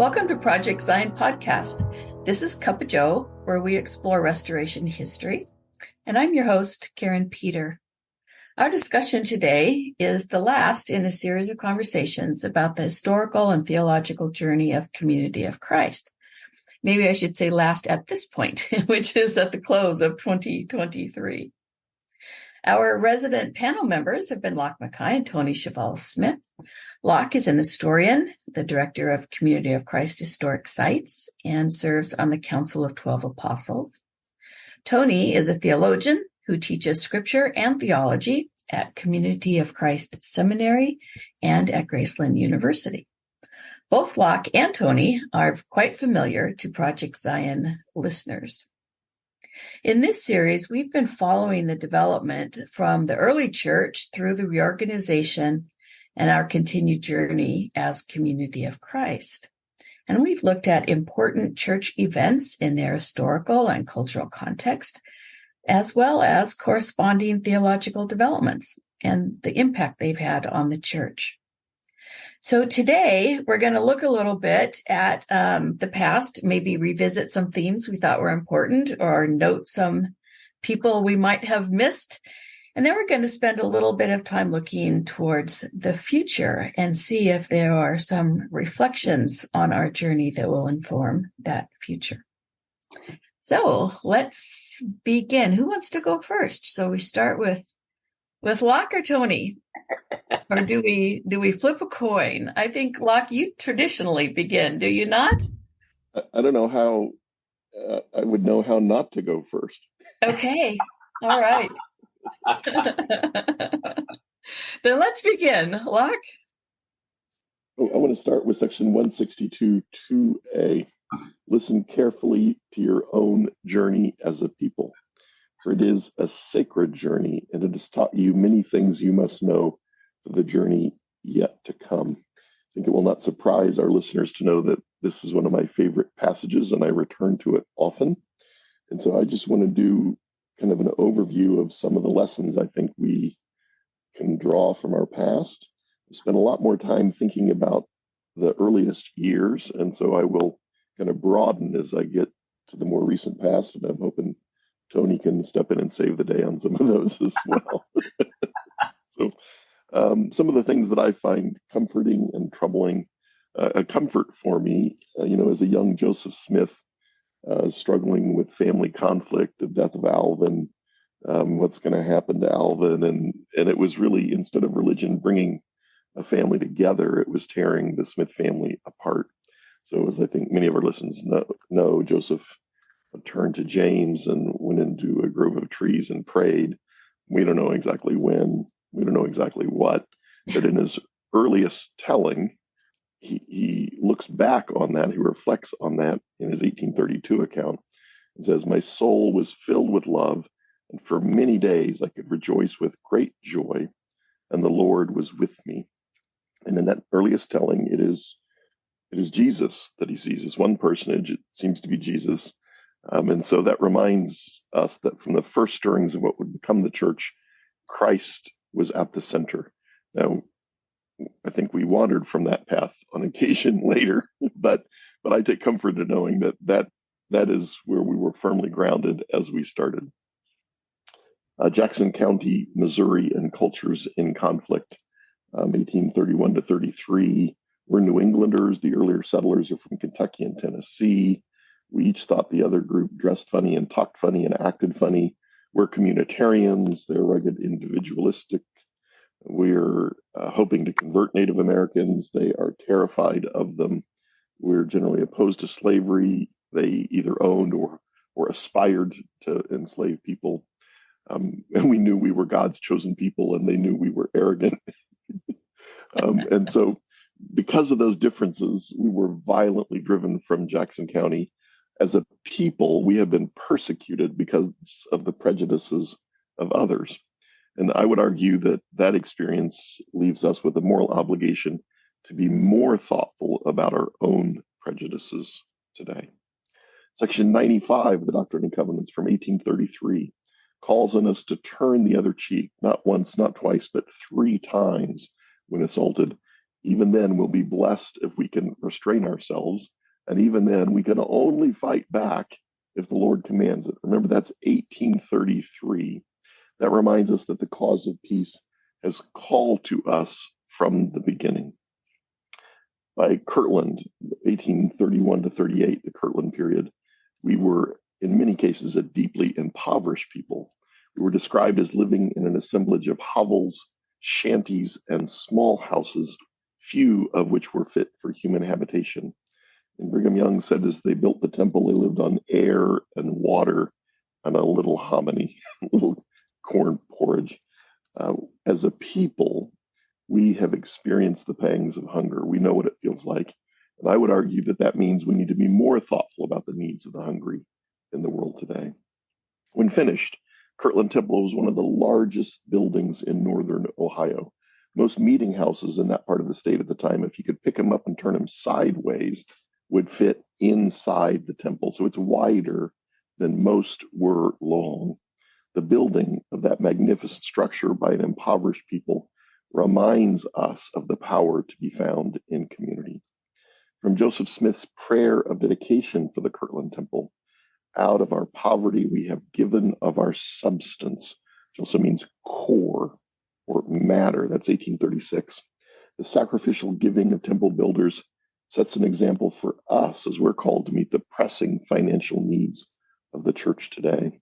Welcome to Project Zion Podcast. This is Cuppa Joe, where we explore restoration history. And I'm your host, Karin Peter. Our discussion today is the last in a series of conversations about the historical and theological journey of Community of Christ. Maybe I should say last at this point, which is at the close of 2023. Our resident panel members have been Lach and Tony Cheval-Smith. Lach is an historian, the director of Community of Christ Historic Sites, and serves on the Council of 12 Apostles. Tony is a theologian who teaches scripture and theology at Community of Christ Seminary and at Graceland University. Both Lach and Tony are quite familiar to Project Zion listeners. In this series, we've been following the development from the early church through the reorganization and our continued journey as Community of Christ. And we've looked at important church events in their historical and cultural context, as well as corresponding theological developments and the impact they've had on the church. So today, we're going to look a little bit at the past, maybe revisit some themes we thought were important or note some people we might have missed. And then we're going to spend a little bit of time looking towards the future and see if there are some reflections on our journey that will inform that future. So let's begin. Who wants to go first? So we start with Lach or Tony? Or do we flip a coin? I think, Lach, you traditionally begin, do you not? I don't know how I would know how not to go first. Okay. All right. Then let's begin. Lach? I want to start with section 162, 2a. Listen carefully to your own journey as a people, for it is a sacred journey, and it has taught you many things you must know for the journey yet to come. I think it will not surprise our listeners to know that this is one of my favorite passages, and I return to it often. And so I just want to do kind of an overview of some of the lessons I think we can draw from our past. I spent a lot more time thinking about the earliest years, and so I will kind of broaden as I get to the more recent past, and I'm hoping Tony can step in and save the day on some of those as well. So some of the things that I find comforting and troubling, a comfort for me, as a young Joseph Smith, struggling with family conflict, the death of Alvin, what's going to happen to Alvin. And it was really, instead of religion bringing a family together, it was tearing the Smith family apart. So as I think many of our listeners know, Joseph turned to James and went into a grove of trees and prayed. We don't know exactly when, we don't know exactly what, but in his earliest telling, he looks back on that, he reflects on that in his 1832 account, and says, "My soul was filled with love, and for many days I could rejoice with great joy, and the Lord was with me." And in that earliest telling, it is Jesus that he sees as one personage. It seems to be Jesus. And so that reminds us that from the first stirrings of what would become the church, Christ was at the center. Now, I think we wandered from that path on occasion later, but I take comfort in knowing that is where we were firmly grounded as we started. Jackson County, Missouri, and cultures in conflict, 1831 to 33. We're New Englanders. The earlier settlers are from Kentucky and Tennessee. We each thought the other group dressed funny and talked funny and acted funny. We're communitarians. They're rugged individualistic. We're hoping to convert Native Americans. They are terrified of them. We're generally opposed to slavery. They either owned or aspired to enslave people. And we knew we were God's chosen people, and they knew we were arrogant. And so because of those differences, we were violently driven from Jackson County. As a people, we have been persecuted because of the prejudices of others. And I would argue that experience leaves us with a moral obligation to be more thoughtful about our own prejudices today. Section 95 of the Doctrine and Covenants from 1833 calls on us to turn the other cheek, not once, not twice, but 3 times when assaulted. Even then, we'll be blessed if we can restrain ourselves And even then, we can only fight back if the Lord commands it. Remember, that's 1833. That reminds us that the cause of peace has called to us from the beginning. By Kirtland, 1831 to 38, the Kirtland period, we were, in many cases, a deeply impoverished people. We were described as living in an assemblage of hovels, shanties, and small houses, few of which were fit for human habitation. And Brigham Young said as they built the temple, they lived on air and water and a little hominy, little corn porridge. As a people, we have experienced the pangs of hunger. We know what it feels like. And I would argue that that means we need to be more thoughtful about the needs of the hungry in the world today. When finished, Kirtland Temple was one of the largest buildings in northern Ohio. Most meeting houses in that part of the state at the time, if you could pick them up and turn them sideways, would fit inside the temple. So it's wider than most were long. The building of that magnificent structure by an impoverished people reminds us of the power to be found in community. From Joseph Smith's prayer of dedication for the Kirtland Temple, out of our poverty we have given of our substance, which also means core or matter. That's 1836. The sacrificial giving of temple builders sets an example for us as we're called to meet the pressing financial needs of the church today.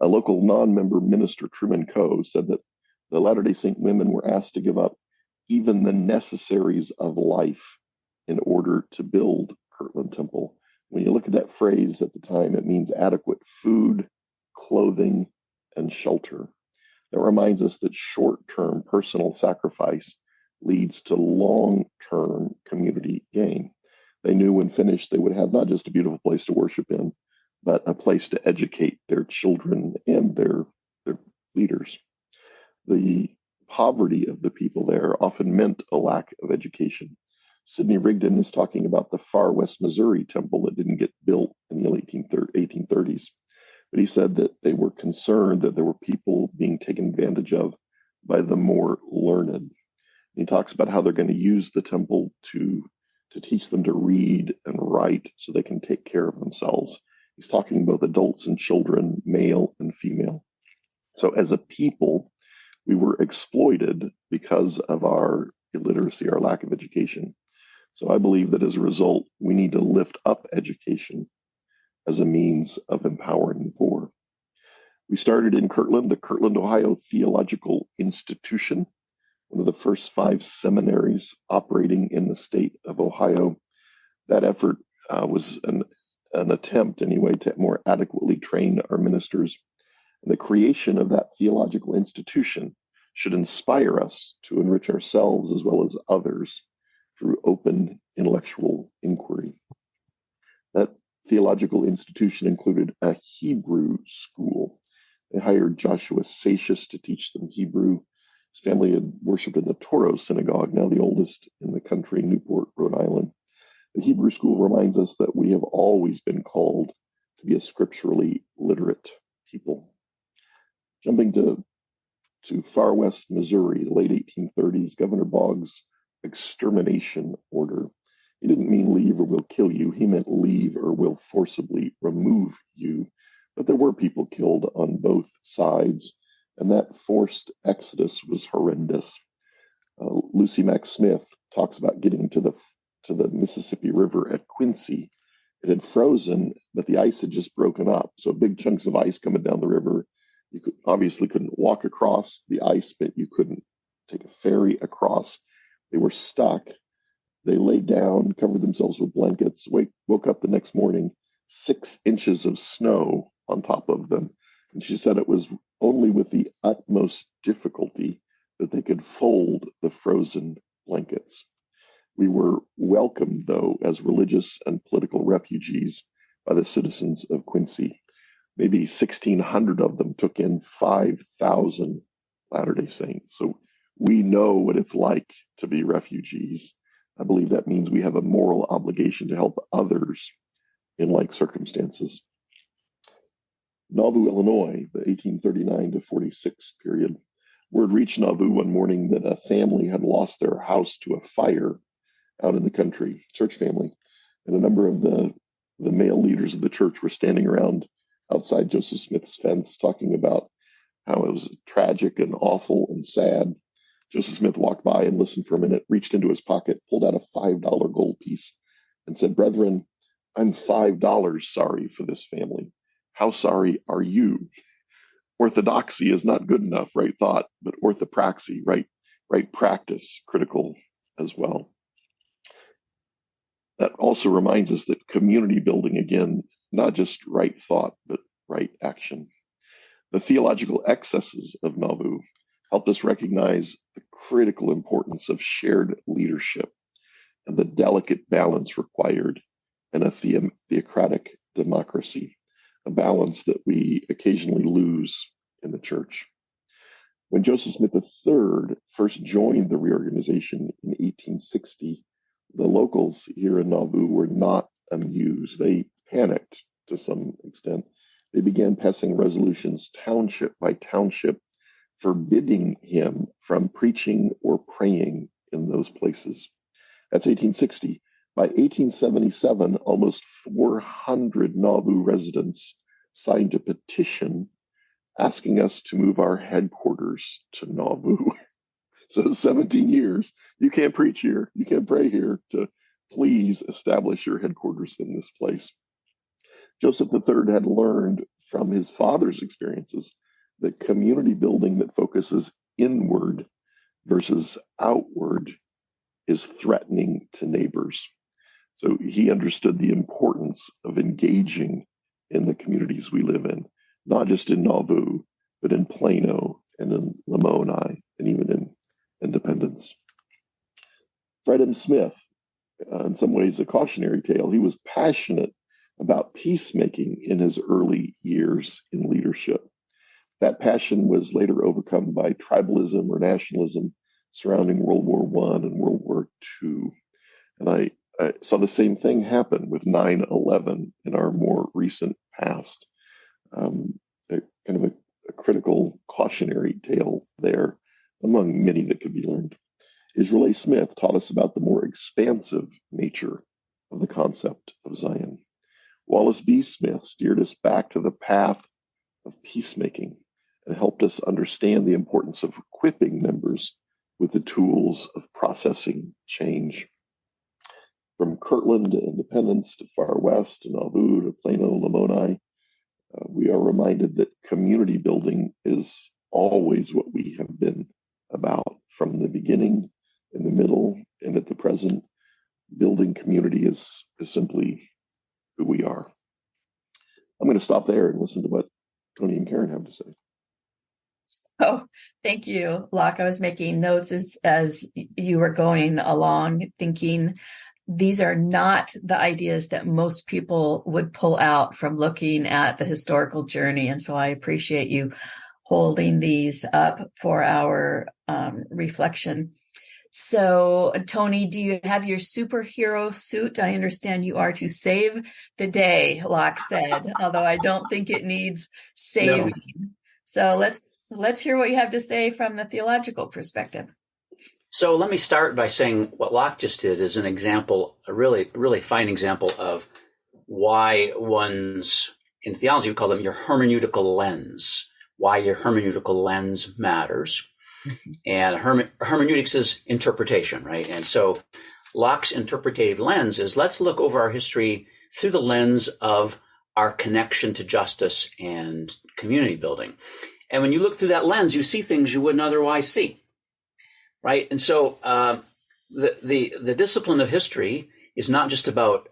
A local non-member minister, Truman Coe, said that the Latter-day Saint women were asked to give up even the necessaries of life in order to build Kirtland Temple. When you look at that phrase at the time, it means adequate food, clothing, and shelter. That reminds us that short-term personal sacrifice leads to long-term community gain. They knew when finished they would have not just a beautiful place to worship in, but a place to educate their children and their leaders. The poverty of the people there often meant a lack of education. Sidney Rigdon is talking about the Far West Missouri temple that didn't get built in the 1830s. But he said that they were concerned that there were people being taken advantage of by the more learned. And he talks about how they're going to use the temple to teach them to read and write so they can take care of themselves. He's talking about adults and children, male and female. So as a people, we were exploited because of our illiteracy, our lack of education. So I believe that as a result, we need to lift up education as a means of empowering the poor. We started in Kirtland, the Kirtland, Ohio Theological Institution, one of the first 5 seminaries operating in the state of Ohio. That effort was an attempt, anyway, to more adequately train our ministers. And the creation of that theological institution should inspire us to enrich ourselves as well as others through open intellectual inquiry. That theological institution included a Hebrew school. They hired Joshua Satius to teach them Hebrew. His family had worshipped in the Toro Synagogue, now the oldest in the country, Newport, Rhode Island. The Hebrew school reminds us that we have always been called to be a scripturally literate people. Jumping to Far West Missouri, the late 1830s, Governor Boggs' extermination order. He didn't mean leave or we'll kill you. He meant leave or we'll forcibly remove you. But there were people killed on both sides, and that forced exodus was horrendous. Lucy Mack Smith talks about getting to the Mississippi River at Quincy. It had frozen, but the ice had just broken up. So big chunks of ice coming down the river. You obviously couldn't walk across the ice, but you couldn't take a ferry across. They were stuck. They laid down, covered themselves with blankets, woke up the next morning, 6 inches of snow on top of them. And she said it was only with the utmost difficulty that they could fold the frozen blankets. We were welcomed, though, as religious and political refugees by the citizens of Quincy. Maybe 1,600 of them took in 5,000 Latter-day Saints. So we know what it's like to be refugees. I believe that means we have a moral obligation to help others in like circumstances. Nauvoo, Illinois, the 1839 to 46 period. Word reached Nauvoo one morning that a family had lost their house to a fire out in the country, church family. And a number of the male leaders of the church were standing around outside Joseph Smith's fence talking about how it was tragic and awful and sad. Joseph Smith walked by and listened for a minute, reached into his pocket, pulled out a $5 gold piece, and said, "Brethren, I'm $5 sorry for this family. How sorry are you?" Orthodoxy is not good enough, right thought, but orthopraxy, right practice, critical as well. That also reminds us that community building, again, not just right thought, but right action. The theological excesses of Nauvoo helped us recognize the critical importance of shared leadership and the delicate balance required in a theocratic democracy, a balance that we occasionally lose in the church. When Joseph Smith III first joined the reorganization in 1860, the locals here in Nauvoo were not amused. They panicked to some extent. They began passing resolutions township by township, forbidding him from preaching or praying in those places. That's 1860. By 1877, almost 400 Nauvoo residents signed a petition asking us to move our headquarters to Nauvoo. So 17 years, you can't preach here, you can't pray here, to please establish your headquarters in this place. Joseph III had learned from his father's experiences that community building that focuses inward versus outward is threatening to neighbors. So he understood the importance of engaging in the communities we live in, not just in Nauvoo, but in Plano and in Limoni and even in Independence. Fred M. Smith, in some ways a cautionary tale, he was passionate about peacemaking in his early years in leadership. That passion was later overcome by tribalism or nationalism surrounding World War I and World War II. And I saw the same thing happen with 9/11 in our more recent past. Kind of a critical cautionary tale there, among many that could be learned. Israel A. Smith taught us about the more expansive nature of the concept of Zion. Wallace B. Smith steered us back to the path of peacemaking and helped us understand the importance of equipping members with the tools of processing change. From Kirtland to Independence to Far West to Nauvoo to Plano, Limoni, we are reminded that community building is always what we have been about from the beginning, in the middle, and at the present. Building community is simply who we are. I'm going to stop there and listen to what Tony and Karin have to say. Oh, thank you, Lach. I was making notes as you were going along, thinking these are not the ideas that most people would pull out from looking at the historical journey. And so I appreciate you holding these up for our reflection. So, Tony, do you have your superhero suit? I understand you are to save the day, Lach said, although I don't think it needs saving. No. So let's hear what you have to say from the theological perspective. So let me start by saying what Lach just did is an example, a really, really fine example of why in theology, we call them your hermeneutical lens, why your hermeneutical lens matters. Mm-hmm. And hermeneutics is interpretation, right? And so Lach's interpretative lens is let's look over our history through the lens of our connection to justice and community building. And when you look through that lens, you see things you wouldn't otherwise see, right? And so the discipline of history is not just about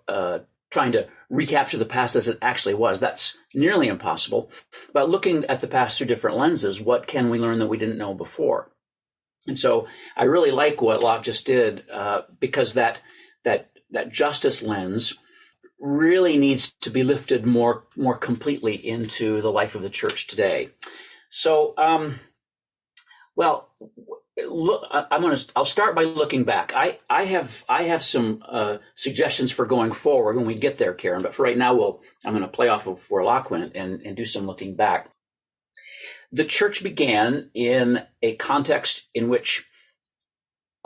trying to recapture the past as it actually was. That's nearly impossible. But looking at the past through different lenses, what can we learn that we didn't know before? And so I really like what Lach just did because that justice lens really needs to be lifted more completely into the life of the church today. So, I'll start by looking back. I have some suggestions for going forward when we get there, Karin. But for right now, I'm going to play off of where Lach went and do some looking back. The church began in a context in which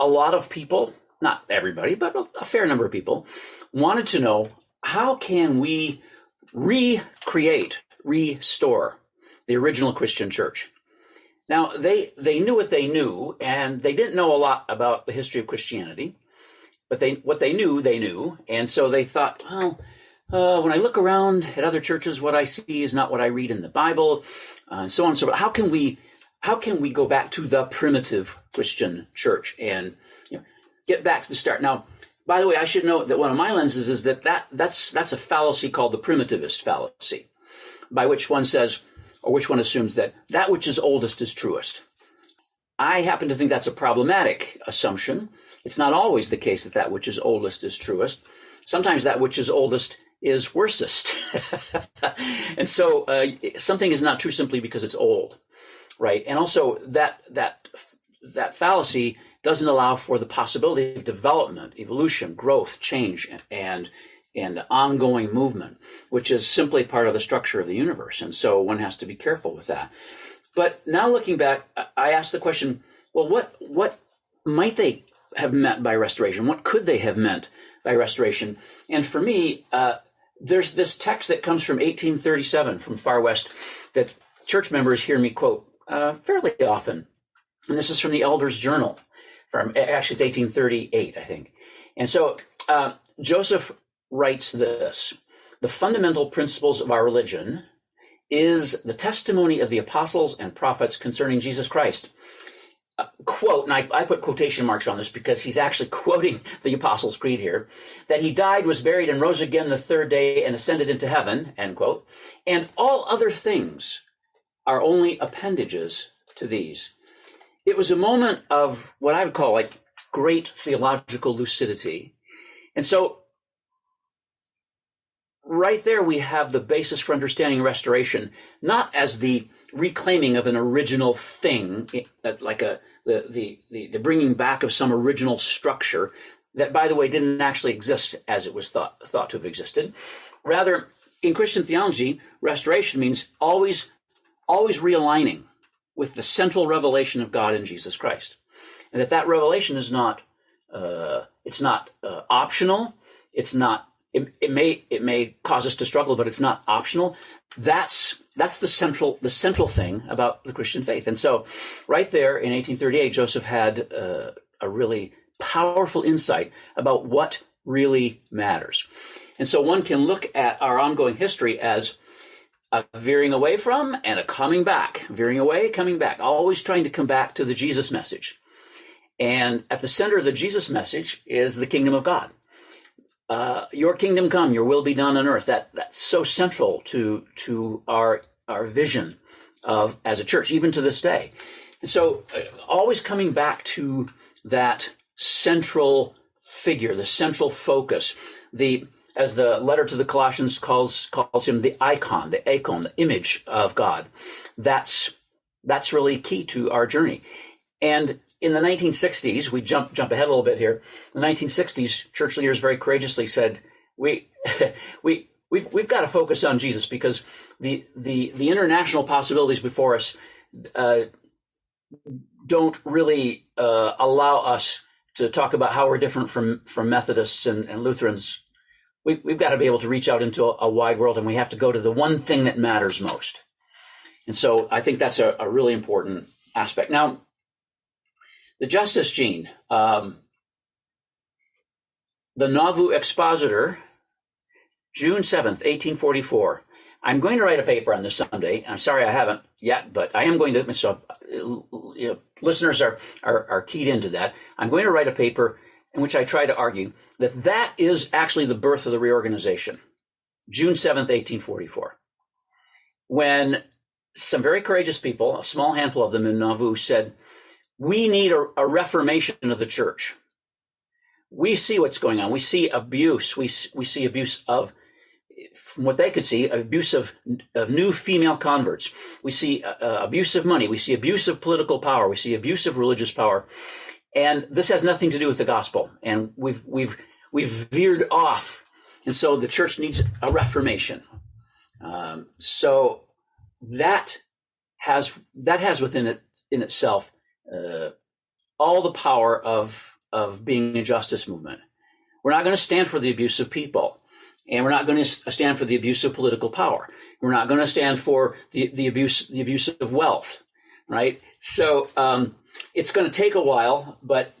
a lot of people not everybody, but a fair number of people, wanted to know, how can we restore the original Christian church? Now, they knew what they knew, and they didn't know a lot about the history of Christianity, but what they knew, and so they thought, well, when I look around at other churches, what I see is not what I read in the Bible, and so on and so forth. How can we go back to the primitive Christian church and get back to the start? Now, by the way, I should note that one of my lenses is that's a fallacy called the primitivist fallacy, by which one says, or which one assumes that which is oldest is truest. I happen to think that's a problematic assumption. It's not always the case that which is oldest is truest. Sometimes that which is oldest is worsest. And so something is not true simply because it's old, right? And also that fallacy doesn't allow for the possibility of development, evolution, growth, change, and ongoing movement, which is simply part of the structure of the universe. And so one has to be careful with that. But now looking back, I asked the question, well, what might they have meant by restoration? What could they have meant by restoration? And for me, there's this text that comes from 1837 from Far West that church members hear me quote fairly often. And this is from the Elders' Journal. Actually, it's 1838, I think. And so Joseph writes this: the fundamental principles of our religion is the testimony of the apostles and prophets concerning Jesus Christ. Quote, and I put quotation marks on this because he's actually quoting the Apostles' Creed here, that he died, was buried, and rose again the third day and ascended into heaven, end quote. And all other things are only appendages to these. It was a moment of what I would call like great theological lucidity. And so right there we have the basis for understanding restoration, not as the reclaiming of an original thing, like the bringing back of some original structure that, by the way, didn't actually exist as it was thought to have existed. Rather, in Christian theology, restoration means always realigning with the central revelation of God in Jesus Christ, and that revelation is not optional. It's not. It may cause us to struggle, but it's not optional. That's the central thing about the Christian faith. And so right there in 1838, Joseph had a really powerful insight about what really matters. And so one can look at our ongoing history as a veering away from and a coming back, veering away, coming back, always trying to come back to the Jesus message. And at the center of the Jesus message is the kingdom of God. Your kingdom come, your will be done on earth. That's so central to our vision of as a church, even to this day. And so always coming back to that central figure, the central focus, as the letter to the Colossians calls him the icon, the image of God. That's really key to our journey. And in the 1960s, we jump ahead a little bit here. In the 1960s, church leaders very courageously said, we've got to focus on Jesus, because the international possibilities before us don't really allow us to talk about how we're different from Methodists and Lutherans. We've got to be able to reach out into a wide world, and we have to go to the one thing that matters most. And so I think that's a really important aspect. Now, the Justice Gene, the Nauvoo Expositor, June 7th, 1844. I'm going to write a paper on this someday. I'm sorry I haven't yet, but I am going to. So listeners are keyed into that. I'm going to write a paper in which I try to argue that is actually the birth of the reorganization, June 7th, 1844, when some very courageous people, a small handful of them in Nauvoo, said, we need a reformation of the church. We see what's going on. We see abuse. We see abuse of, from what they could see, abuse of new female converts. We see abuse of money. We see abuse of political power. We see abuse of religious power. And this has nothing to do with the gospel. And we've veered off. And so the church needs a reformation. So that has within it, in itself, all the power of of being a justice movement. We're not going to stand for the abuse of people, and we're not going to stand for the abuse of political power. We're not going to stand for the abuse of wealth, right? So it's going to take a while, but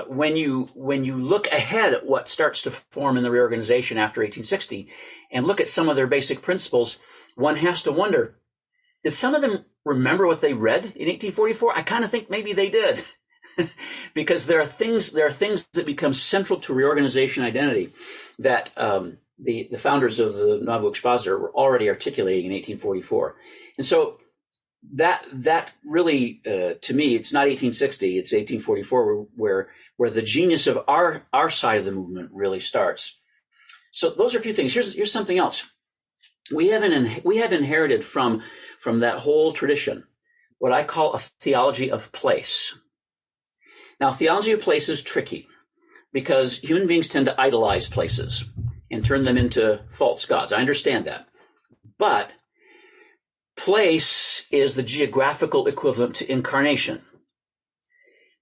when you look ahead at what starts to form in the reorganization after 1860 and look at some of their basic principles, one has to wonder, did some of them remember what they read in 1844? I kind of think maybe they did. Because there are things that become central to reorganization identity that the founders of the Nauvoo Expositor were already articulating in 1844. And so that really, to me, it's not 1860, it's 1844 where the genius of our side of the movement really starts. So those are a few things. Here's something else. We have inherited from that whole tradition what I call a theology of place. Now, theology of place is tricky because human beings tend to idolize places and turn them into false gods. I understand that. But place is the geographical equivalent to incarnation,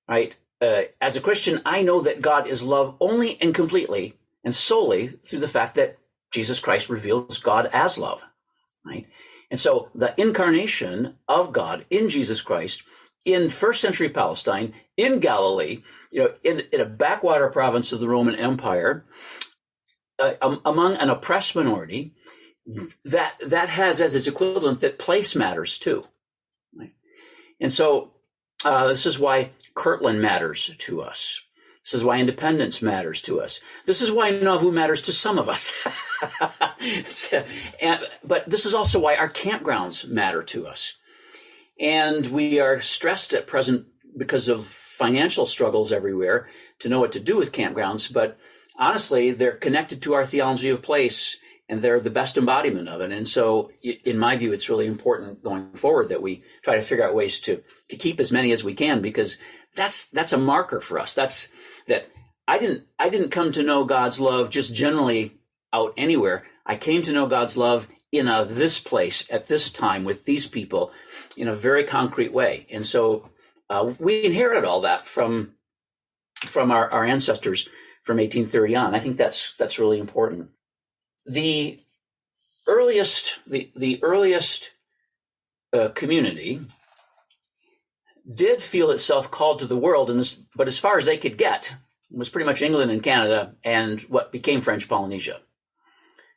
right? As a Christian, I know that God is love only and completely and solely through the fact that Jesus Christ reveals God as love, right? And so the incarnation of God in Jesus Christ in first century Palestine, in Galilee, in a backwater province of the Roman Empire, among an oppressed minority, that has as its equivalent that place matters too. Right? And so this is why Kirtland matters to us. This is why independence matters to us. This is why Nauvoo matters to some of us. But this is also why our campgrounds matter to us. And we are stressed at present because of financial struggles everywhere to know what to do with campgrounds. But honestly, they're connected to our theology of place, and they're the best embodiment of it. And so in my view, it's really important going forward that we try to figure out ways to keep as many as we can, because that's a marker for us. That's that I didn't come to know God's love just generally out anywhere. I came to know God's love in this place at this time with these people in a very concrete way. And so we inherited all that from our ancestors from 1830 on. I think that's really important. The earliest community did feel itself called to the world, but as far as they could get was pretty much England and Canada and what became French Polynesia,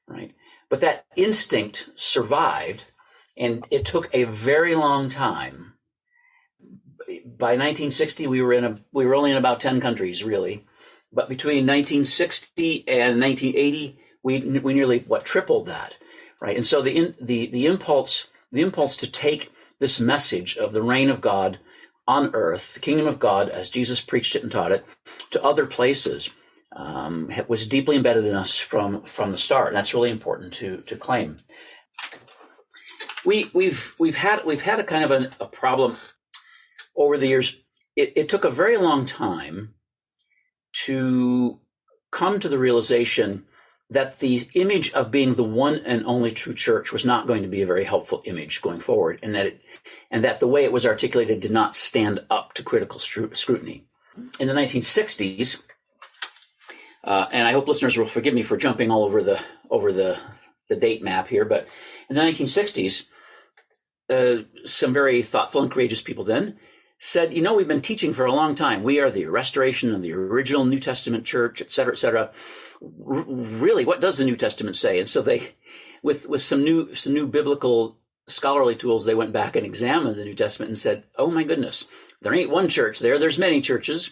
right? But that instinct survived, and it took a very long time. By 1960, we were only in about 10 countries, really. But between 1960 and 1980, we nearly tripled that, right? And so the impulse to take this message of the reign of God on earth, the kingdom of God, as Jesus preached it and taught it, to other places, was deeply embedded in us from the start. And that's really important to claim. We've had a kind of a problem over the years. It took a very long time to come to the realization that the image of being the one and only true church was not going to be a very helpful image going forward, and that the way it was articulated did not stand up to critical scrutiny. In the 1960s, and I hope listeners will forgive me for jumping all over the date map here, but in the 1960s, some very thoughtful and courageous people then said, we've been teaching for a long time. We are the restoration of the original New Testament church, et cetera, et cetera. Really, what does the New Testament say? And so they, with some new biblical scholarly tools, they went back and examined the New Testament and said, oh my goodness, there ain't one church there. There's many churches,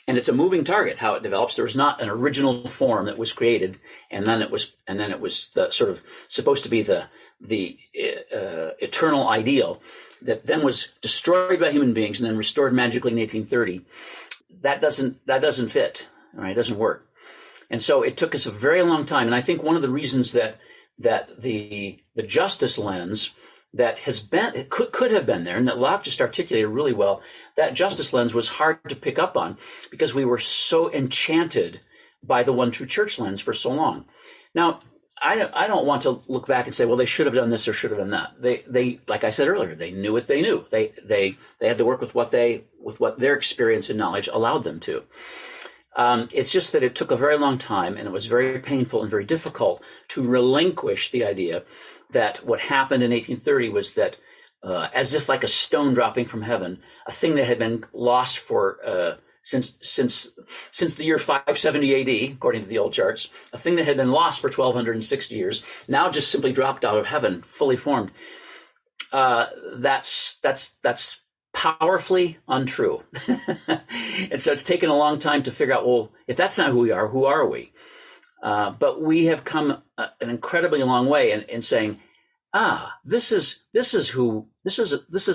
and it's a moving target how it develops. There was not an original form that was created, and then it was the sort of supposed to be the eternal ideal that then was destroyed by human beings and then restored magically in 1830. That doesn't fit. Right? It doesn't work. And so it took us a very long time. And I think one of the reasons that the justice lens that could have been there, and that Lach just articulated really well, that justice lens was hard to pick up on because we were so enchanted by the one true church lens for so long. Now, I don't want to look back and say, well, they should have done this or should have done that. They like I said earlier, they knew what they knew. They had to work with what their experience and knowledge allowed them to. It's just that it took a very long time, and it was very painful and very difficult to relinquish the idea that what happened in 1830 was that, as if like a stone dropping from heaven, a thing that had been lost for since the year 570 AD, according to the old charts, a thing that had been lost for 1260 years, now just simply dropped out of heaven, fully formed. That's powerfully untrue. And so it's taken a long time to figure out, well, if that's not who we are, who are we? But we have come an incredibly long way in saying, this is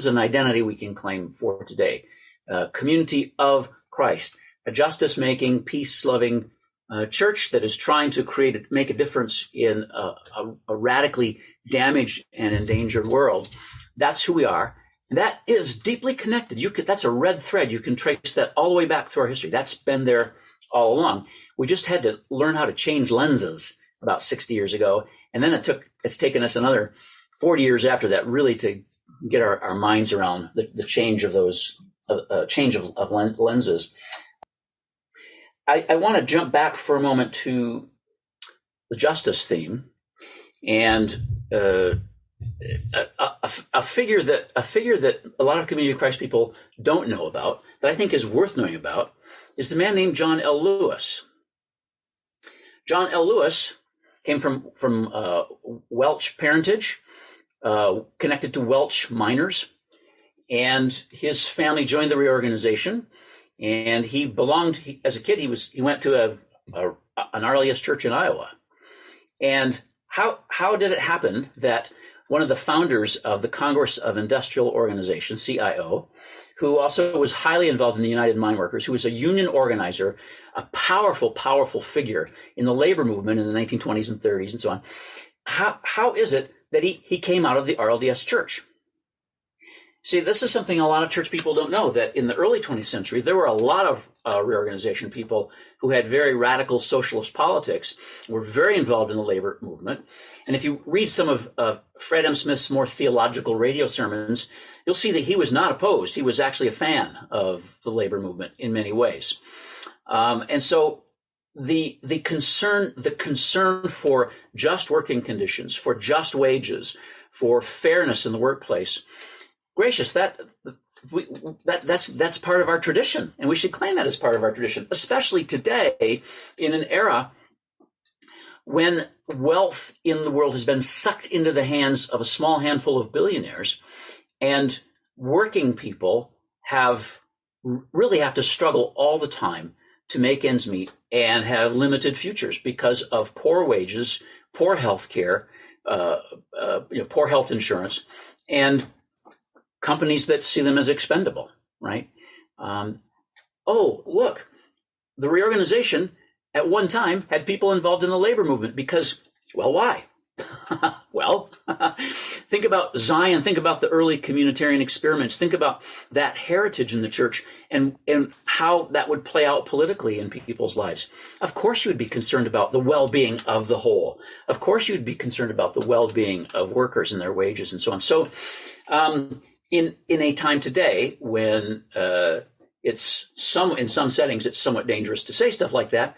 an identity we can claim for today. Community of Christ, a justice-making, peace-loving church that is trying to make a difference in a radically damaged and endangered world. That's who we are. And that is deeply connected. That's a red thread. You can trace that all the way back through our history. That's been there all along. We just had to learn how to change lenses about 60 years ago. And then it's taken us another 40 years after that really to get our minds around the change of those change of lenses. I want to jump back for a moment to the justice theme and a figure that a lot of Community of Christ people don't know about, that I think is worth knowing about, is the man named John L. Lewis. John L. Lewis came from Welsh parentage, connected to Welsh miners, and his family joined the reorganization. And as a kid, he went to an RLDS church in Iowa. And how did it happen that one of the founders of the Congress of Industrial Organization, CIO, who also was highly involved in the United Mine Workers, who was a union organizer, a powerful, powerful figure in the labor movement in the 1920s and 30s and so on, how is it that he came out of the RLDS church? See, this is something a lot of church people don't know, that in the early 20th century, there were a lot of reorganization people who had very radical socialist politics, were very involved in the labor movement. And if you read some of Fred M. Smith's more theological radio sermons, you'll see that he was not opposed. He was actually a fan of the labor movement in many ways. And so the concern for just working conditions, for just wages, for fairness in the workplace, gracious, that's part of our tradition, and we should claim that as part of our tradition, especially today in an era when wealth in the world has been sucked into the hands of a small handful of billionaires, and working people really have to struggle all the time to make ends meet and have limited futures because of poor wages, poor health care, poor health insurance, and companies that see them as expendable, right? Look, the reorganization at one time had people involved in the labor movement because, well, why? Well, think about Zion, think about the early communitarian experiments, think about that heritage in the church and how that would play out politically in people's lives. Of course, you would be concerned about the well-being of the whole. Of course, you'd be concerned about the well-being of workers and their wages and so on. So, in a time today when in some settings it's somewhat dangerous to say stuff like that,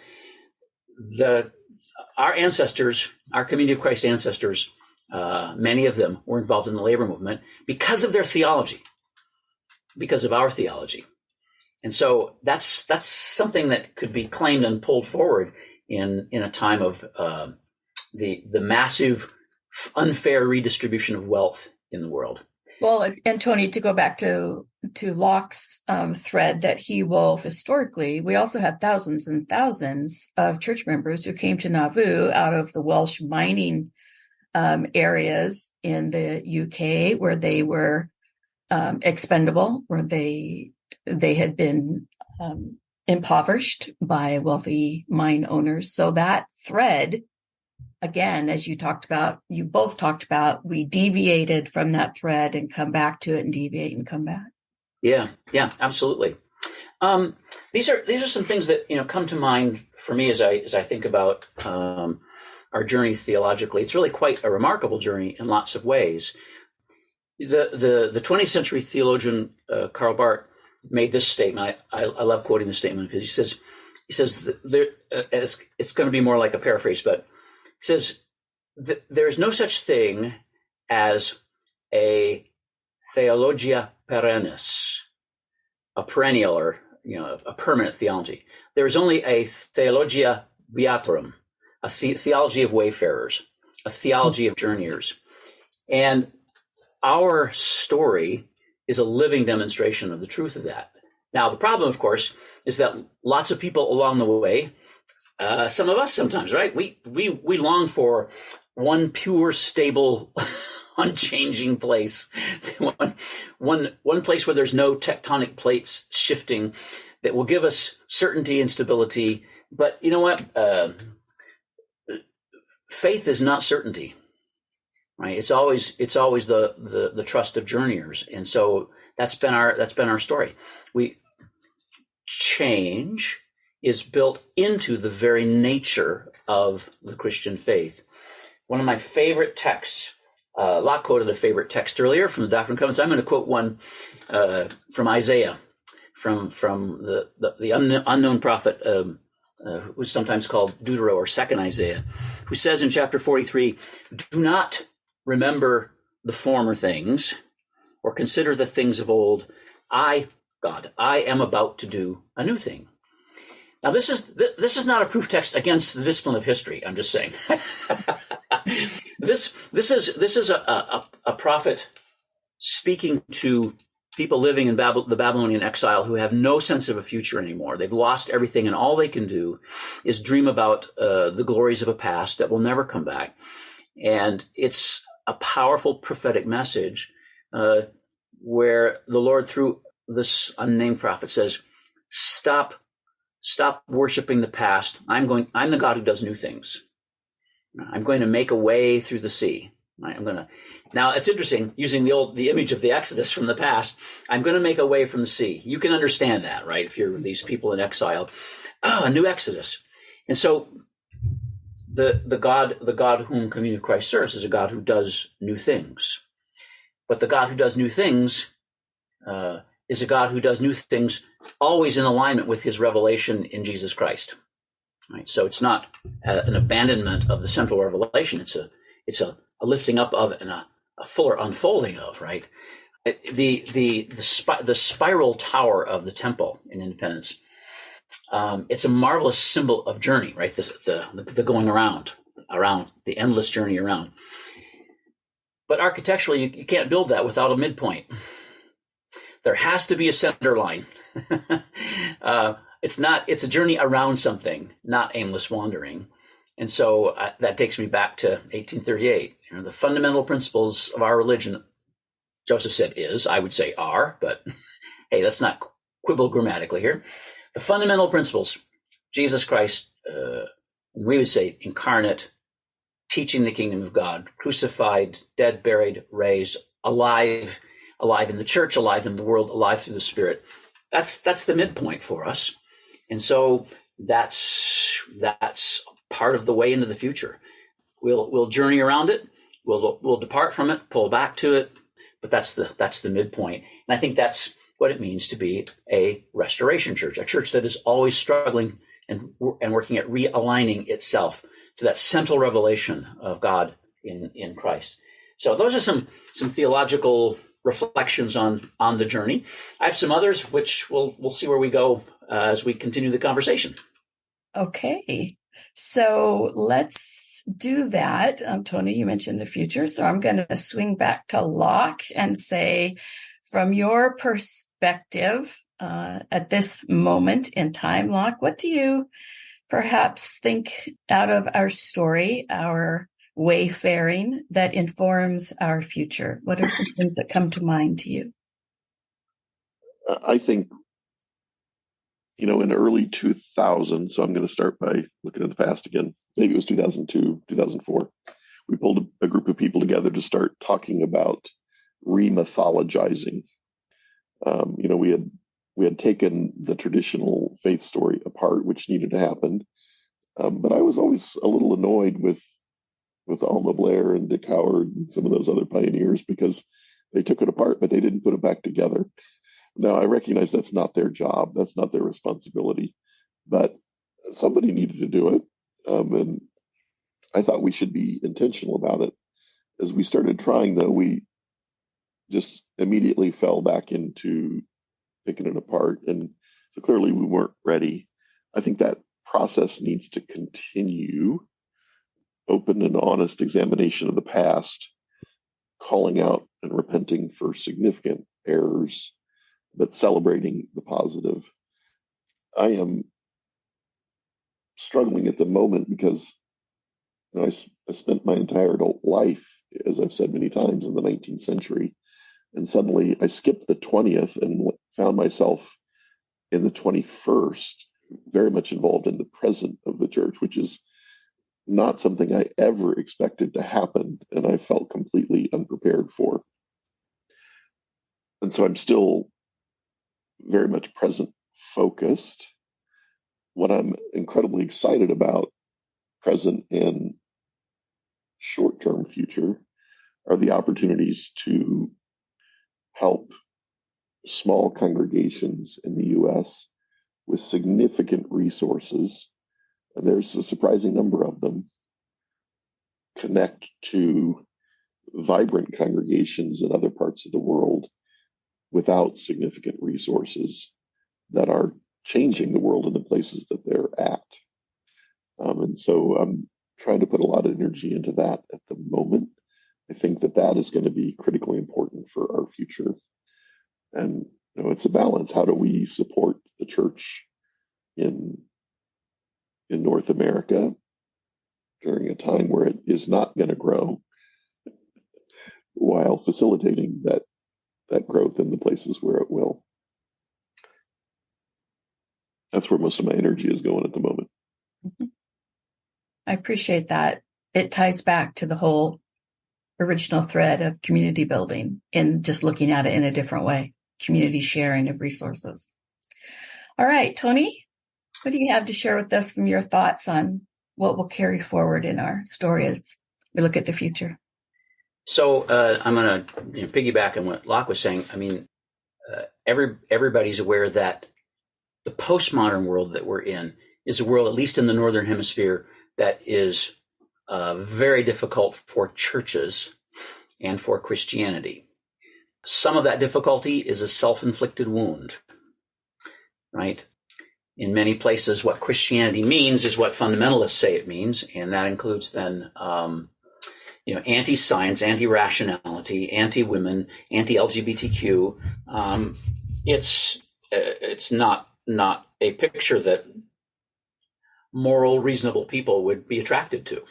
our ancestors, our Community of Christ ancestors, many of them were involved in the labor movement because of their theology, because of our theology. And so that's something that could be claimed and pulled forward in a time of the massive unfair redistribution of wealth in the world. Well, and Tony, to go back to Lach's thread that he wove historically, we also had thousands and thousands of church members who came to Nauvoo out of the Welsh mining areas in the UK, where they were expendable, where they had been impoverished by wealthy mine owners. So that thread, again, as you both talked about, we deviated from that thread and come back to it and deviate and come back. Yeah, absolutely. These are some things that come to mind for me as I think about our journey theologically. It's really quite a remarkable journey in lots of ways. The 20th century theologian Karl Barth made this statement. I love quoting the statement because he says it's going to be more like a paraphrase, but he says there is no such thing as a theologia perennis, a perennial or a permanent theology. There is only a theologia beatorum, a theology of wayfarers, a theology of journeyers. And our story is a living demonstration of the truth of that. Now, the problem, of course, is that lots of people along the way, some of us sometimes, right? We long for one pure, stable, unchanging place, one place where there's no tectonic plates shifting that will give us certainty and stability. But you know what? Faith is not certainty, right? It's always the trust of journeyers, and so that's been our story. Change is built into the very nature of the Christian faith. One of my favorite texts, Lach quoted a favorite text earlier from the Doctrine and Covenants. I'm going to quote one from Isaiah, from the unknown prophet who's sometimes called Deutero or Second Isaiah, who says in chapter 43, "Do not remember the former things or consider the things of old. I, God, I am about to do a new thing." Now, this is not a proof text against the discipline of history. I'm just saying. This is a prophet speaking to people living in the Babylonian exile who have no sense of a future anymore. They've lost everything, and all they can do is dream about the glories of a past that will never come back. And it's a powerful prophetic message where the Lord, through this unnamed prophet, says, Stop worshiping the past. I'm the God who does new things. I'm going to make a way through the sea. Now it's interesting using the image of the Exodus from the past. I'm going to make a way from the sea. You can understand that, right? If you're these people in exile, a new Exodus. And so the God whom communion of Christ serves is a God who does new things. But the God who does new things is a God who does new things always in alignment with his revelation in Jesus Christ. Right? So it's not an abandonment of the central revelation. It's a lifting up of and a fuller unfolding of, right? The spiral tower of the temple in Independence. It's a marvelous symbol of journey, right? The going around the endless journey around. But architecturally, you can't build that without a midpoint. There has to be a center line. It's a journey around something, not aimless wandering. And so that takes me back to 1838. The fundamental principles of our religion, Joseph said I would say are, but hey, let's not quibble grammatically here. The fundamental principles, Jesus Christ, we would say incarnate, teaching the kingdom of God, crucified, dead, buried, raised, alive in the church, alive in the world, alive through the Spirit. That's the midpoint for us. And so that's part of the way into the future. We'll journey around it. We'll depart from it, pull back to it, but that's the midpoint. And I think that's what it means to be a restoration church, a church that is always struggling and working at realigning itself to that central revelation of God in Christ. So those are some theological reflections on the journey. I have some others, which we'll see where we go as we continue the conversation. Okay, so let's do that. Tony, you mentioned the future, so I'm going to swing back to Lach and say, from your perspective at this moment in time, Lach, what do you perhaps think out of our story, our wayfaring, that informs our future? What are some things that come to mind to you? I think, in early 2000, so I'm going to start by looking at the past again. Maybe it was 2002, 2004. We pulled a group of people together to start talking about remythologizing. We had taken the traditional faith story apart, which needed to happen. But I was always a little annoyed with with Alma Blair and Dick Howard and some of those other pioneers, because they took it apart, but they didn't put it back together. Now, I recognize that's not their job. That's not their responsibility, but somebody needed to do it. And I thought we should be intentional about it. As we started trying, though, we just immediately fell back into picking it apart. And so clearly we weren't ready. I think that process needs to continue. Open and honest examination of the past, calling out and repenting for significant errors, but celebrating the positive. I am struggling at the moment because I spent my entire adult life, as I've said many times, in the 19th century. And suddenly I skipped the 20th and found myself in the 21st, very much involved in the present of the church, which is not something I ever expected to happen, and I felt completely unprepared for. And so I'm still very much present focused. What I'm incredibly excited about, present and short-term future, are the opportunities to help small congregations in the U.S. with significant resources. And there's a surprising number of them, connect to vibrant congregations in other parts of the world without significant resources that are changing the world in the places that they're at. And so I'm trying to put a lot of energy into that at the moment. I think that is going to be critically important for our future. And it's a balance. How do we support the church in North America during a time where it is not going to grow, while facilitating that growth in the places where it will? That's where most of my energy is going at the moment. I appreciate that. It ties back to the whole original thread of community building and just looking at it in a different way, community sharing of resources. All right, Tony, what do you have to share with us from your thoughts on what will carry forward in our story as we look at the future? So I'm going to piggyback on what Lach was saying. I mean, everybody's aware that the postmodern world that we're in is a world, at least in the Northern Hemisphere, that is very difficult for churches and for Christianity. Some of that difficulty is a self-inflicted wound, right? In many places, what Christianity means is what fundamentalists say it means, and that includes then anti-science, anti-rationality, anti-women, anti-LGBTQ. It's not a picture that moral, reasonable people would be attracted to.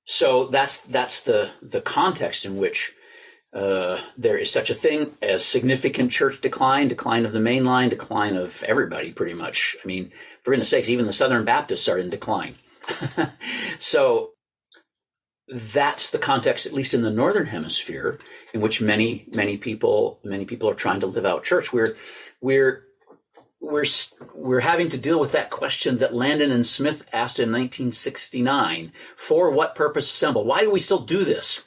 So that's the context in which there is such a thing as significant church decline of the main line, decline of everybody pretty much. I mean, for goodness sakes, even the Southern Baptists are in decline. So that's the context, at least in the Northern Hemisphere, in which many people are trying to live out church. We're having to deal with that question that Landon and Smith asked in 1969: for what purpose assemble? Why do we still do this?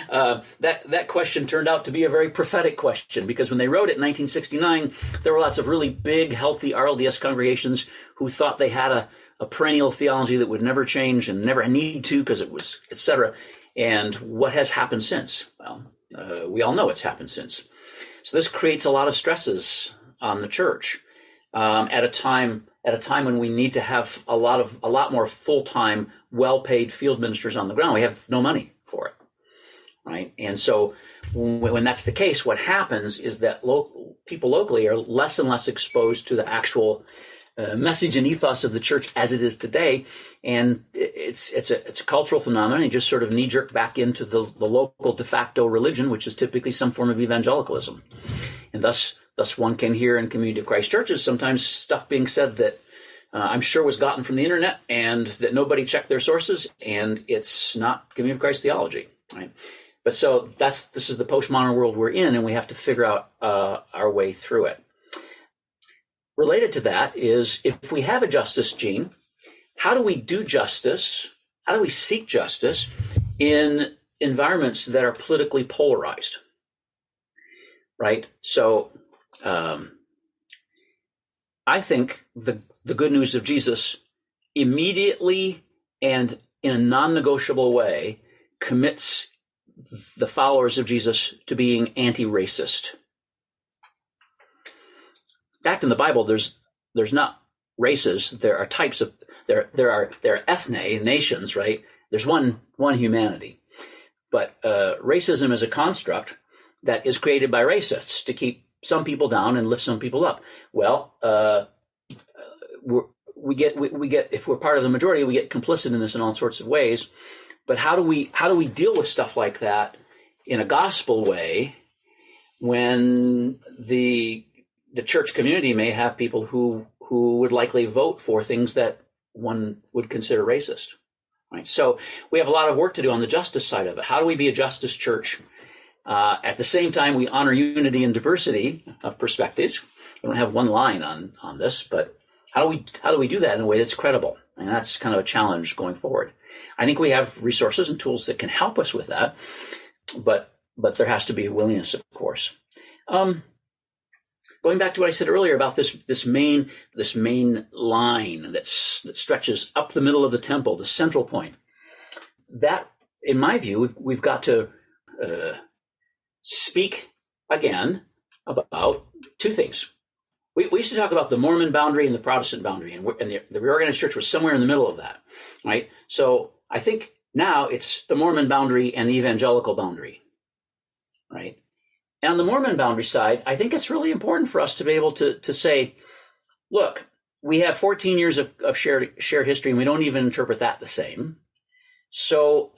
That question turned out to be a very prophetic question, because when they wrote it in 1969, there were lots of really big, healthy RLDS congregations who thought they had a perennial theology that would never change and never need to because it was, etc. And what has happened since? Well, we all know what's happened since. So this creates a lot of stresses on the church at a time when we need to have a lot more full-time, well-paid field ministers on the ground. We have no money for it, right? And so when that's the case, what happens is that people locally are less and less exposed to the actual message and ethos of the church as it is today, and it's a cultural phenomenon. You just sort of knee-jerk back into the local de facto religion, which is typically some form of evangelicalism, and thus one can hear in Community of Christ churches sometimes stuff being said that I'm sure was gotten from the internet and that nobody checked their sources, and it's not Community of Christ theology, right? But so this is the postmodern world we're in, and we have to figure out our way through it. Related to that is, if we have a justice gene, how do we do justice seek justice in environments that are politically polarized, right? So I think the good news of Jesus immediately and in a non-negotiable way commits the followers of Jesus to being anti-racist. In fact, in the Bible, there's not races. There are types of there are ethne, nations, right? There's one humanity, but racism is a construct that is created by racists to keep some people down and lift some people up. Well, we get if we're part of the majority, we get complicit in this in all sorts of ways. But how do we deal with stuff like that in a gospel way when the church community may have people who would likely vote for things that one would consider racist, right? So we have a lot of work to do on the justice side of it. How do we be a justice church? At the same time, we honor unity and diversity of perspectives. We don't have one line on this, but how do we do that in a way that's credible? And that's kind of a challenge going forward. I think we have resources and tools that can help us with that, but there has to be a willingness, of course. Going back to what I said earlier about this main line that stretches up the middle of the temple, the central point, that, in my view, we've got to speak again about two things. We used to talk about the Mormon boundary and the Protestant boundary, and the reorganized church was somewhere in the middle of that, right? So I think now it's the Mormon boundary and the evangelical boundary, right? And on the Mormon boundary side, I think it's really important for us to be able to say, look, we have 14 years of shared history, and we don't even interpret that the same. So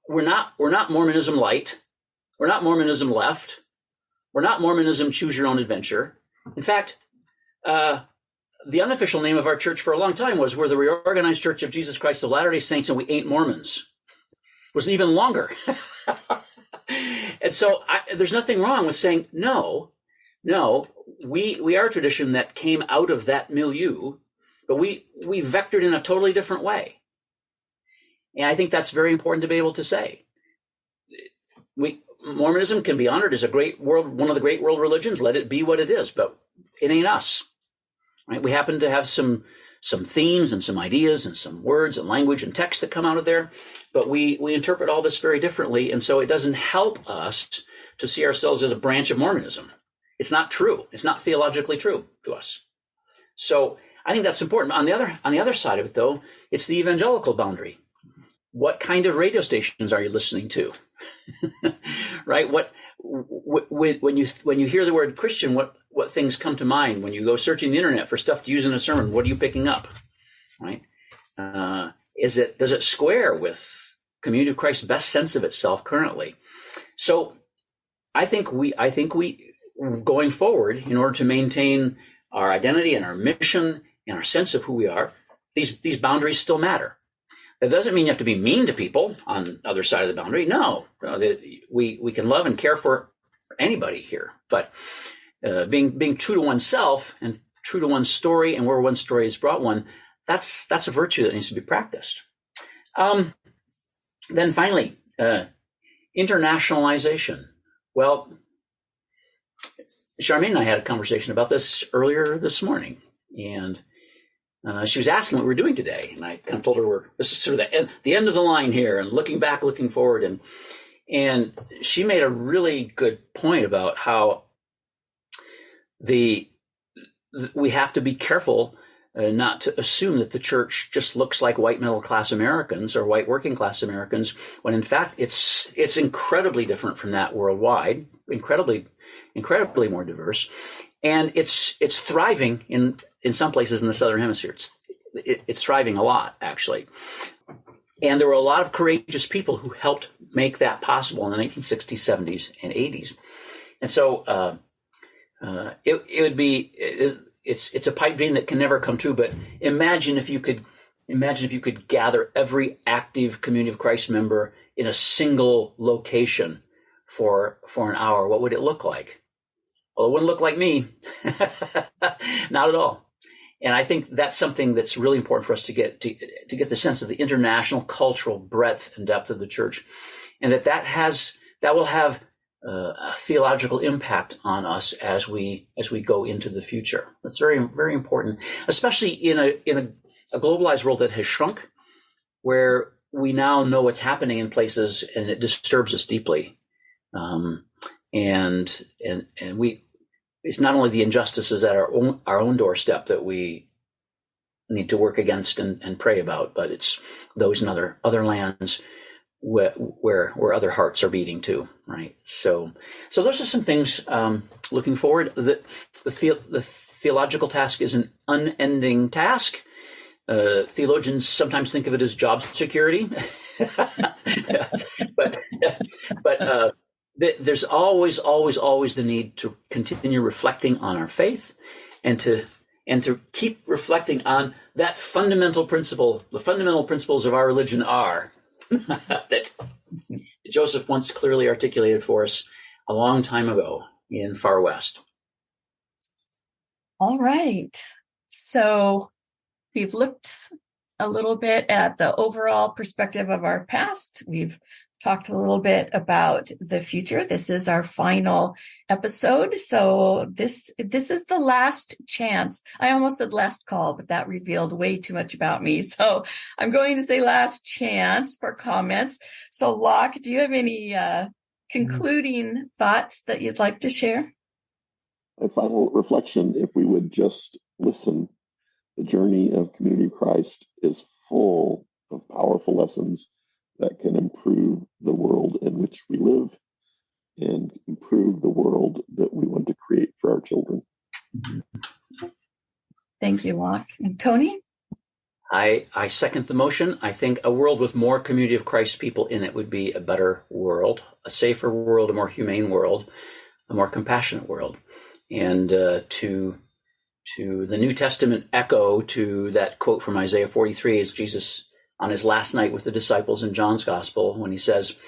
we're not Mormonism light. We're not Mormonism left. We're not Mormonism choose your own adventure. In fact, the unofficial name of our church for a long time was we're the Reorganized Church of Jesus Christ of Latter-day Saints, and we ain't Mormons. It was even longer. And so there's nothing wrong with saying, no, we are a tradition that came out of that milieu, but we vectored in a totally different way. And I think that's very important to be able to say. Mormonism can be honored as one of the great world religions. Let it be what it is, but it ain't us, right? We happen to have some themes and some ideas and some words and language and text that come out of there, but we interpret all this very differently, and so it doesn't help us to see ourselves as a branch of Mormonism. It's not true. It's not theologically true to us. So I think that's important. On the other side of it, though, it's the evangelical boundary. What kind of radio stations are you listening to? Right? When you hear the word Christian, what things come to mind? When you go searching the internet for stuff to use in a sermon, what are you picking up? Right? Does it square with Community of Christ's best sense of itself currently? So I think we going forward, in order to maintain our identity and our mission and our sense of who we are, these boundaries still matter. That doesn't mean you have to be mean to people on the other side of the boundary. No, we can love and care for anybody here. But being true to oneself and true to one's story and where one story has brought one, that's a virtue that needs to be practiced. Then finally, internationalization. Well, Charmaine and I had a conversation about this earlier this morning, and she was asking what we're doing today, and I kind of told her this is sort of the end of the line here, and looking back, looking forward, and she made a really good point about how we have to be careful not to assume that the church just looks like white middle class Americans or white working class Americans, when in fact it's incredibly different from that worldwide, incredibly more diverse, and it's thriving in some places in the Southern Hemisphere. It's thriving a lot, actually. And there were a lot of courageous people who helped make that possible in the 1960s, 70s, and 80s. And so it's a pipe dream that can never come true. But imagine if you could gather every active Community of Christ member in a single location for an hour. What would it look like? Well, it wouldn't look like me. Not at all. And I think that's something that's really important for us to get the sense of the international cultural breadth and depth of the church, and that will have a theological impact on us as we go into the future. That's very, very important, especially in a globalized world that has shrunk, where we now know what's happening in places, and it disturbs us deeply. And it's not only the injustices at our own doorstep that we need to work against and pray about, but it's those in other lands where other hearts are beating too, right? So those are some things looking forward. The theological task is an unending task. Theologians sometimes think of it as job security, but there's always the need to continue reflecting on our faith, and to keep reflecting on that fundamental principle. The fundamental principles of our religion are that Joseph once clearly articulated for us a long time ago in Far West. All right. So we've looked a little bit at the overall perspective of our past. We've talked a little bit about the future. This is our final episode. So this is the last chance. I almost said last call, but that revealed way too much about me. So I'm going to say last chance for comments. So Lach, do you have any concluding thoughts that you'd like to share? My final reflection, if we would just listen, the journey of Community of Christ is full of powerful lessons that can improve the world in which we live and improve the world that we want to create for our children. Thank you, Lach. And Tony? I second the motion. I think a world with more Community of Christ people in it would be a better world, a safer world, a more humane world, a more compassionate world. And to the New Testament echo to that quote from Isaiah 43 is Jesus on his last night with the disciples in John's gospel, when he says,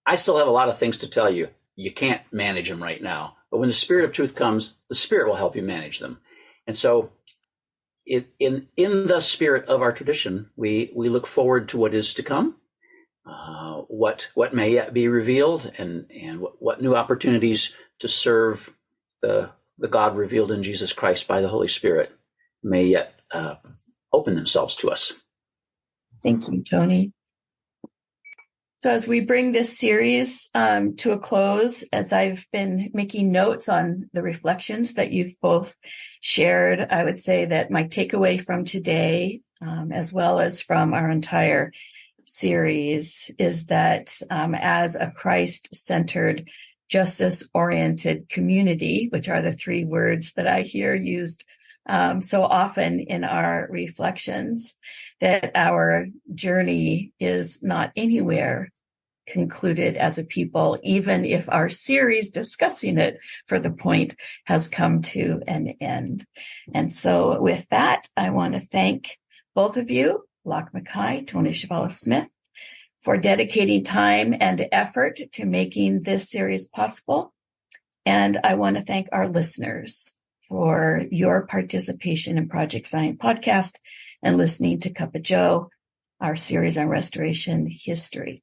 I still have a lot of things to tell you. You can't manage them right now. But when the Spirit of truth comes, the Spirit will help you manage them. And so in the spirit of our tradition, we look forward to what is to come, what may yet be revealed, and what new opportunities to serve the God revealed in Jesus Christ by the Holy Spirit may yet open themselves to us. Thank you, Tony. So as we bring this series to a close, as I've been making notes on the reflections that you've both shared, I would say that my takeaway from today, as well as from our entire series, is that as a Christ-centered, justice-oriented community, which are the three words that I hear used so often in our reflections, that our journey is not anywhere concluded as a people, even if our series discussing it for the point has come to an end. And so with that, I want to thank both of you, Lach Mackay, Tony Chvala-Smith, for dedicating time and effort to making this series possible. And I want to thank our listeners for your participation in Project Zion Podcast and listening to Cuppa Joe, our series on restoration history.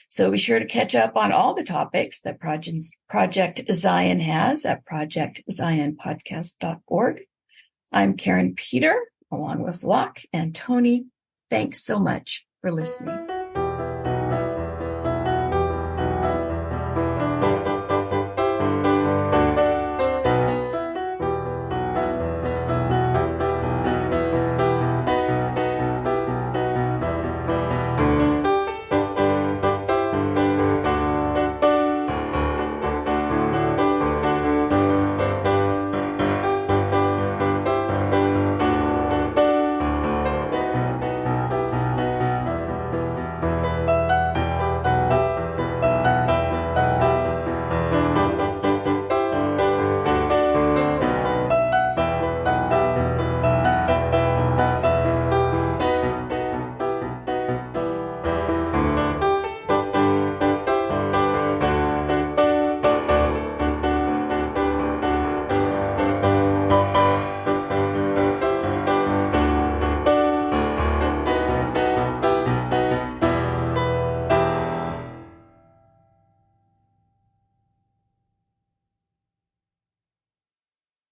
So be sure to catch up on all the topics that Project Zion has at projectzionpodcast.org. I'm Karin Peter, along with Lach and Tony. Thanks so much for listening.